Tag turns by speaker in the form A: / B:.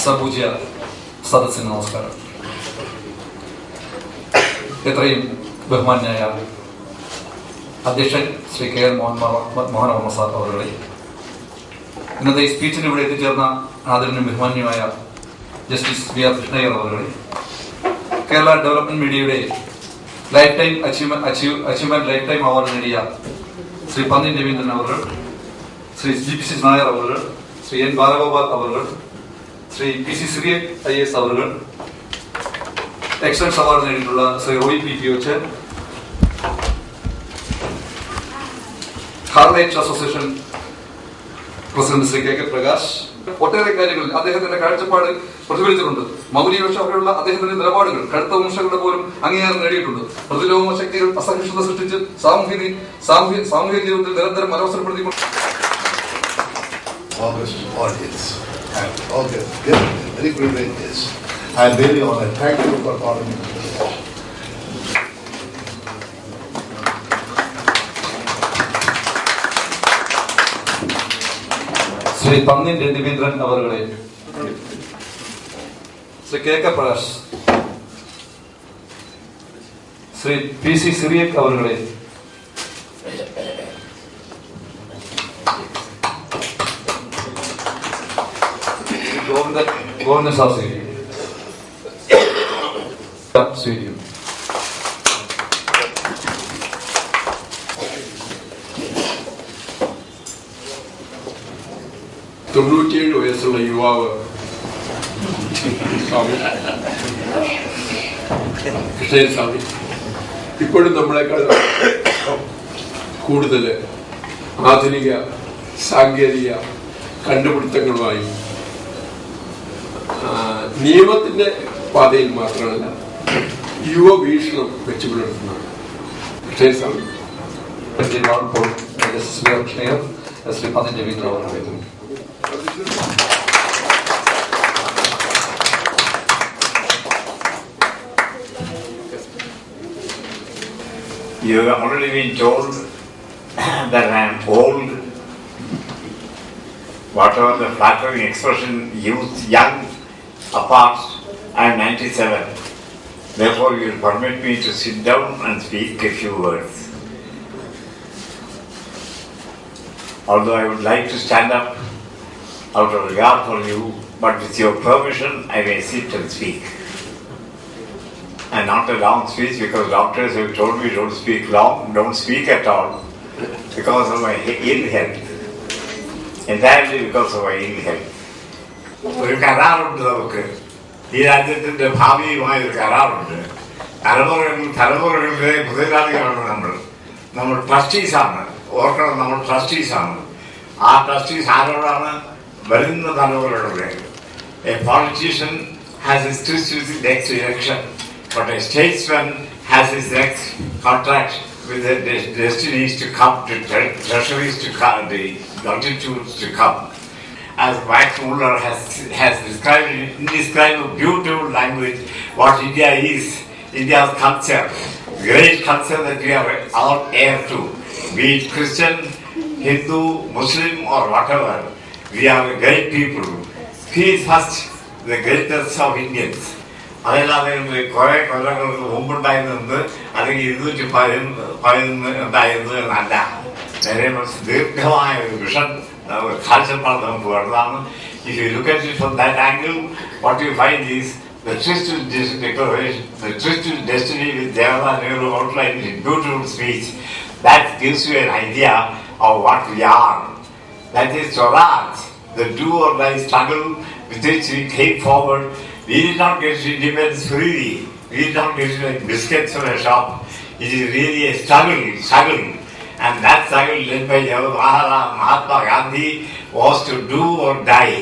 A: സപൂജ്യ സദസ്സിന് നമസ്കാരം. എത്രയും ബഹുമാന്യായ അധ്യക്ഷൻ ശ്രീ KR മോഹനവർമ്മ സാർ അവരുടെ ഇന്നത്തെ ഈ സ്പീച്ചിന് ഇവിടെ എത്തിച്ചേർന്ന ആദരനും ബഹുമാന്യമായ ജസ്റ്റിസ് VR കൃഷ്ണയ്യർ അവരുടെ, കേരള ഡെവലപ്മെന്റ് മീഡിയയുടെ life time achievement life time award നേടിയ ശ്രീ പന്ന്യൻ രവീന്ദ്രൻ അവർ, ശ്രീ GPC നായർ അവർ, ശ്രീ N ബാലഗോപാൽ അവർ, ശ്രീ PC സിറിയക് IAS അവർ, എക്സലൻസ് അവാർഡ് നേടിയിട്ടുള്ള ശ്രീ റോയ് P. പിയോച്ചൻ, ഹാർലൈറ്റ് association president Shri KK Prakash, ഒട്ടേറെ കാര്യങ്ങളിൽ അദ്ദേഹത്തിന്റെ കാഴ്ചപ്പാട് പ്രതിഫലിച്ചിട്ടുണ്ട്. മൗലികക്ഷമതയുള്ള അദ്ദേഹത്തിന്റെ നിലപാടുകൾ കടുത്ത വിമർശകരുടെ പോലും അംഗീകാരം നേടിയിട്ടുണ്ട്. പ്രതിലോമ ശക്തികൾ അസഹിഷ്ണുത സൃഷ്ടിച്ച് സാമൂഹിക ജീവിതത്തിൽ നിരന്തരം അലോസരപ്പെടുത്തിക്കൊണ്ട്
B: very privileged. I am really honored. Thank you for calling me.
A: Shri Pannyan Raveendran അവരുടെ, ശ്രീ KK പ്രകാശ്, ശ്രീ PC സിറിയക് അവരുടെ, ഗോവിന്ദൻ ശാസ്ത്രി സ്വീകരിക്കും.
C: തൊണ്ണൂറ്റിയേഴ് വയസ്സുള്ള യുവാവ് സ്വാമി കൃഷ്ണൻ സ്വാമി ഇപ്പോഴും നമ്മളെക്കാൾ കൂടുതൽ ആധുനിക സാങ്കേതിക കണ്ടുപിടുത്തങ്ങളുമായി നിയമത്തിന്റെ പാതയിൽ മാത്രമല്ല യുവവീക്ഷണം വെച്ചു പുലർത്തുന്നതാണ് കൃഷ്ണൻ സ്വാമി.
A: ശ്രീ പന്ന്യൻ രവീന്ദ്രൻ അവരുടെ.
D: You have already been told that I am old. Whatever the flattering expression, youth, young, apart, I am 97. Therefore, you will permit me to sit down and speak a few words. Although I would like to stand up out of regard for you, but with your permission, I may sit and speak. And not a long speech, because doctors have told me don't speak long, don't speak at all, because of my ill health. Entirely because of my ill health. ഒരു കരാറുണ്ട് നമുക്ക്, ഈ രാജ്യത്തിന്റെ ഭാവിയുമായ ഒരു കരാറുണ്ട്. തലമുറകളുടെ മുതലാളികളാണ് നമ്മൾ ട്രസ്റ്റീസാണ്. ഓർക്കണം, നമ്മൾ ട്രസ്റ്റീസാണ്. ആ ട്രസ്റ്റീസ് ആരോടാണ്? വരുന്ന തലമുറകളുടെ. A politician has his trust with the next election, but a statesman has his next contract with the destinies to come, to treasuries to come, the multitudes to come. As Max Muller has described in indescribable, beautiful language what India is, India's culture, great culture that we are all heir to, be it Christian, Hindu, Muslim or whatever. We are a great people. He is first the greatness of Indians. അതല്ലാതെ കുറെ കൊല്ലങ്ങൾക്ക് മുമ്പുണ്ടായിരുന്നത് അല്ലെങ്കിൽ 211 ഉണ്ടായിരുന്നത് എന്നല്ല. നേരെ മറിച്ച് ദീർഘമായ ഒരു വിഷൻ കാഴ്ചപ്പാട് നമുക്ക് വരുന്നതാണ്. If you look at it from that angle, what you find is the twisted declaration, the twisted destiny with Jawaharlal Nehru outlined in beautiful speech. That gives you an idea of what we are. That is Swaraj, the do or die struggle with which we came forward. We did not get independence freely. We did not get like biscuits from a shop. It is really a struggle. And that struggle led by Mahatma Gandhi was to do or die.